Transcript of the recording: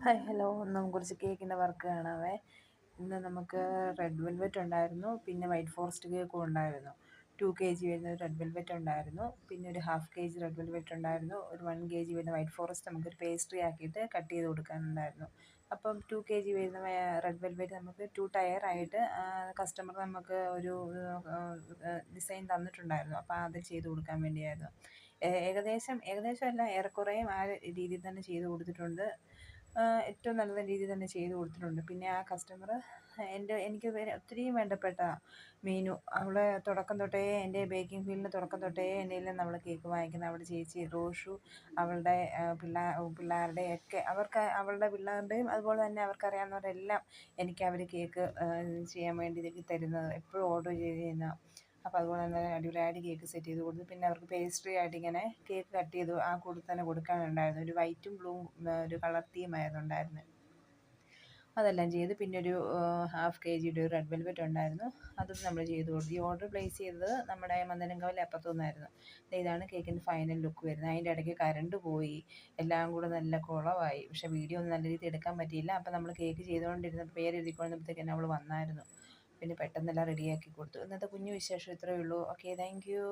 Hi hello. നമുക്ക് കുറച്ച് കേക്കിൻ്റെ വർക്ക് കാണാവേ. ഇന്ന് നമുക്ക് റെഡ് വെൽവെറ്റ് ഉണ്ടായിരുന്നു, പിന്നെ വൈറ്റ് ഫോറസ്റ്റ് കേക്കും ഉണ്ടായിരുന്നു. 2 kg വരുന്ന റെഡ് വെൽവെറ്റ് ഉണ്ടായിരുന്നു, പിന്നെ ഒരു 1/2 kg റെഡ് വെൽവെറ്റ് ഉണ്ടായിരുന്നു, ഒരു 1 kg വരുന്ന വൈറ്റ് ഫോറസ്റ്റ് നമുക്കൊരു പേസ്ട്രി ആക്കിയിട്ട് കട്ട് ചെയ്ത് കൊടുക്കാനുണ്ടായിരുന്നു. അപ്പം 2 kg വരുന്ന റെഡ് വെൽവെറ്റ് നമുക്ക് 2 ടയർ ആയിട്ട് കസ്റ്റമർ നമുക്ക് ഒരു ഡിസൈൻ തന്നിട്ടുണ്ടായിരുന്നു. അപ്പോൾ അത് ചെയ്ത് കൊടുക്കാൻ വേണ്ടിയായിരുന്നു. ഏകദേശം അല്ല, ഏറെക്കുറേയും ആ രീതിയിൽ തന്നെ ചെയ്ത് കൊടുത്തിട്ടുണ്ട്. ഏറ്റവും നല്ല രീതിയിൽ തന്നെ ചെയ്ത് കൊടുത്തിട്ടുണ്ട്. പിന്നെ ആ കസ്റ്റമർ എനിക്ക് ഒത്തിരി വേണ്ടപ്പെട്ട മീനു. അവളെ തുടക്കം തൊട്ടേ എൻ്റെ ബേക്കിംഗ് ഫീൽഡിൻ്റെ തുടക്കം തൊട്ടേ എൻ്റെ കയ്യിൽ നിന്ന് അവൾ കേക്ക് വാങ്ങിക്കുന്നത്. അവളുടെ ചേച്ചി റോഷു, അവളുടെ പിള്ളേരുടെയൊക്കെ അവളുടെ പിള്ളേരുടെയും അതുപോലെ തന്നെ അവർക്കറിയാവുന്നവരെല്ലാം എനിക്ക് അവർ കേക്ക് ചെയ്യാൻ വേണ്ടി തരുന്നത്, എപ്പോഴും ഓർഡർ ചെയ്ത് ചെയ്യുന്ന. അപ്പോൾ അതുപോലെ തന്നെ അടിപൊളിയായിട്ട് കേക്ക് സെറ്റ് ചെയ്ത് കൊടുത്തു. പിന്നെ അവർക്ക് പേസ്ട്രി ആയിട്ട് ഇങ്ങനെ കേക്ക് കട്ട് ചെയ്ത് ആ കൂടെ തന്നെ കൊടുക്കാനുണ്ടായിരുന്നു. ഒരു വൈറ്റും ബ്ലൂവും ഒരു കളർ തീമായിരുന്നു ഉണ്ടായിരുന്നത്. അതെല്ലാം ചെയ്ത് പിന്നെ ഒരു 1/2 kg ഒരു റെഡ് വെൽവെറ്റ് ഉണ്ടായിരുന്നു, അതും നമ്മൾ ചെയ്ത് കൊടുത്തു. ഈ ഓർഡർ പ്ലേസ് ചെയ്തത് നമ്മുടെ മന്ദനംകാവിലെ അപ്പുറത്തുനിന്നായിരുന്നു. ഇതാണ് കേക്കിൻ്റെ ഫൈനൽ ലുക്ക് വരുന്നത്. അതിൻ്റെ ഇടയ്ക്ക് കറണ്ട് പോയി, എല്ലാം കൂടെ നല്ല കുളമായി. പക്ഷേ വീഡിയോ ഒന്നും നല്ല രീതിയിൽ എടുക്കാൻ പറ്റിയില്ല. അപ്പോൾ നമ്മൾ കേക്ക് ചെയ്തുകൊണ്ടിരുന്നപ്പോൾ പേരെഴുതിക്കൊണ്ടിരുന്നപ്പോഴത്തേക്കും അവൾ വന്നായിരുന്നു. പിന്നെ പെട്ടെന്നെല്ലാം റെഡിയാക്കി കൊടുത്തു. ഇന്നത്തെ കുഞ്ഞു വിശേഷം ഇത്രയേ ഉള്ളൂ. Okay, thank you.